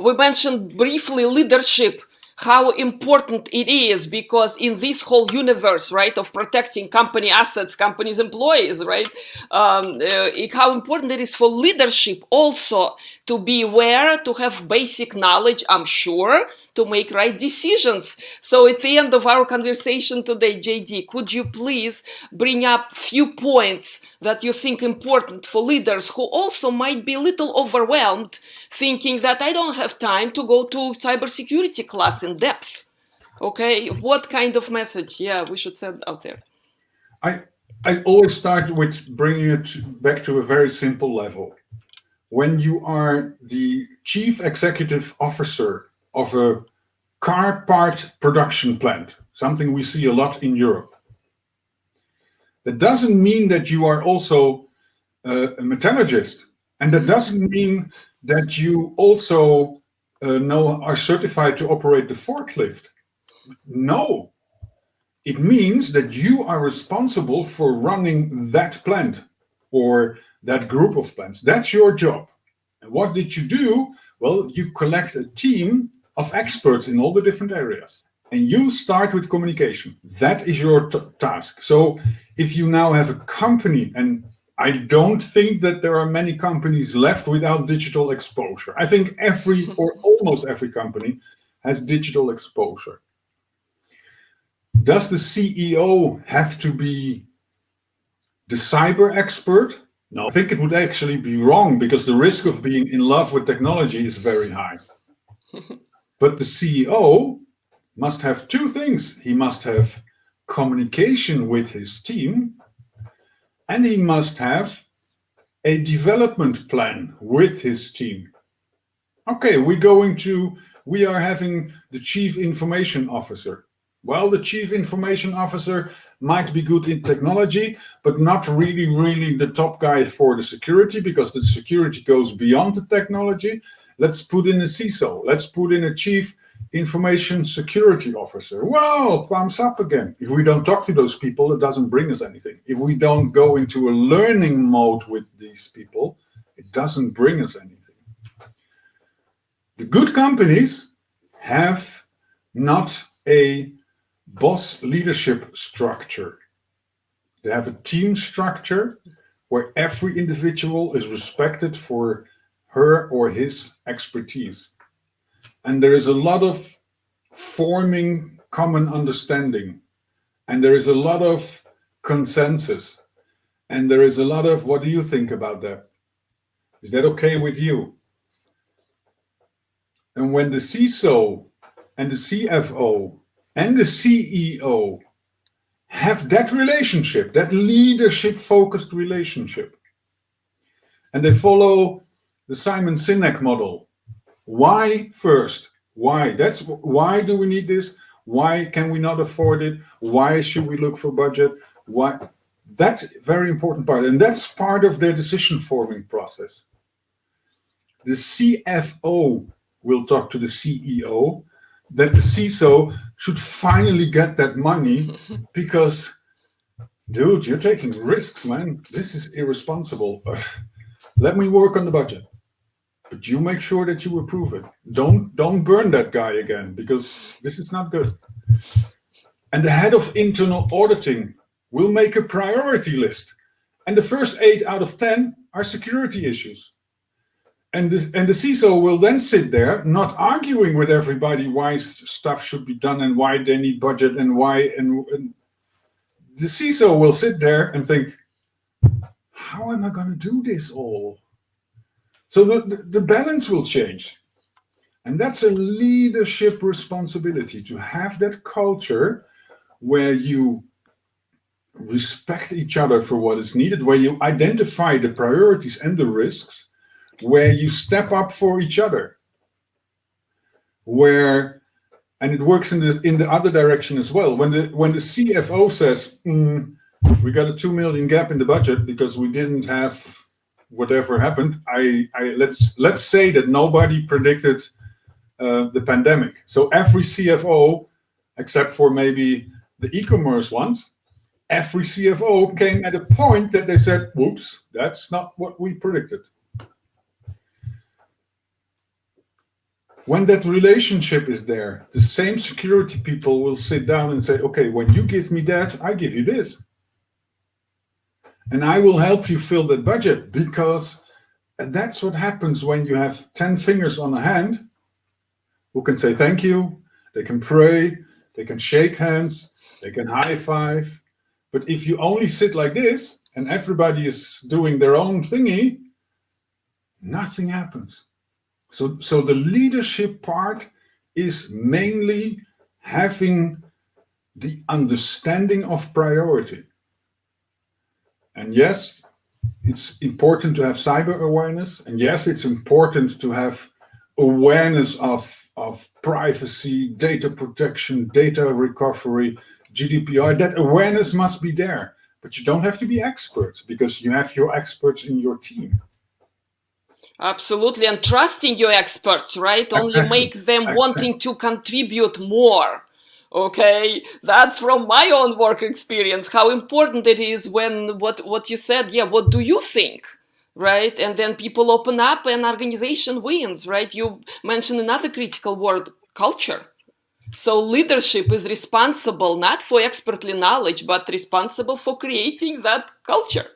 we mentioned briefly leadership, how important it is, because in this whole universe, right, of protecting company assets, companies' employees, right, how important it is for leadership also to be aware, to have basic knowledge, I'm sure, to make right decisions. So at the end of our conversation today, JD, could you please bring up few points that you think important for leaders who also might be a little overwhelmed, thinking that I don't have time to go to cybersecurity class in depth? Okay, what kind of message, we should send out there? I always start with bringing it back to a very simple level. When you are the chief executive officer of a car part production plant, something we see a lot in Europe, that doesn't mean that you are also a metallurgist, and that doesn't mean that you also are certified to operate the forklift. No, it means that you are responsible for running that plant or that group of plants. That's your job. And what did you do? Well, you collect a team of experts in all the different areas. And you start with communication. That is your task. So if you now have a company, and I don't think that there are many companies left without digital exposure. I think every or almost every company has digital exposure. Does the CEO have to be the cyber expert? No, I think it would actually be wrong, because the risk of being in love with technology is very high. But the CEO must have two things. He must have communication with his team, and he must have a development plan with his team. Okay, we are having the chief information officer. Well, the chief information officer might be good in technology, but not really the top guy for the security, because the security goes beyond the technology. Let's put in a CISO. Let's put in a chief information security officer. Well, thumbs up again. If we don't talk to those people, it doesn't bring us anything. If we don't go into a learning mode with these people, it doesn't bring us anything. The good companies have not a boss leadership structure. They have a team structure where every individual is respected for her or his expertise. And there is a lot of forming common understanding. And there is a lot of consensus. And there is a lot of, what do you think about that? Is that okay with you? And when the CISO and the CFO and the CEO have that relationship, that leadership-focused relationship, and they follow the Simon Sinek model. Why first? Why? Why do we need this? Why can we not afford it? Why should we look for budget? Why? That's a very important part, and that's part of their decision-forming process. The CFO will talk to the CEO that the CISO should finally get that money, because, dude, you're taking risks, man. This is irresponsible. Let me work on the budget. But you make sure that you approve it. Don't burn that guy again, because this is not good. And the head of internal auditing will make a priority list. And the first 8 out of 10 are security issues. And the CISO will then sit there, not arguing with everybody why stuff should be done and why they need budget and why. And the CISO will sit there and think, how am I going to do this all? So the balance will change. And that's a leadership responsibility, to have that culture where you respect each other for what is needed, where you identify the priorities and the risks, where you step up for each other, and it works in the other direction as well. When the CFO says, we got a 2 million gap in the budget because we didn't have whatever happened. Let's say that nobody predicted the pandemic. So every CFO, except for maybe the e-commerce ones, every CFO came at a point that they said, whoops, that's not what we predicted. When that relationship is there, the same security people will sit down and say, okay, when you give me that, I give you this. And I will help you fill that budget, because that's what happens when you have 10 fingers on a hand who can say thank you, they can pray, they can shake hands, they can high five. But if you only sit like this and everybody is doing their own thingy, nothing happens. So the leadership part is mainly having the understanding of priority. And yes, it's important to have cyber awareness. And yes, it's important to have awareness of privacy, data protection, data recovery, GDPR. That awareness must be there. But you don't have to be experts, because you have your experts in your team. Absolutely. And trusting your experts, right? Only make them wanting to contribute more. Okay, that's from my own work experience, how important it is when what you said, yeah, what do you think? Right? And then people open up and organization wins, right? You mentioned another critical word, culture. So leadership is responsible not for expertly knowledge, but responsible for creating that culture.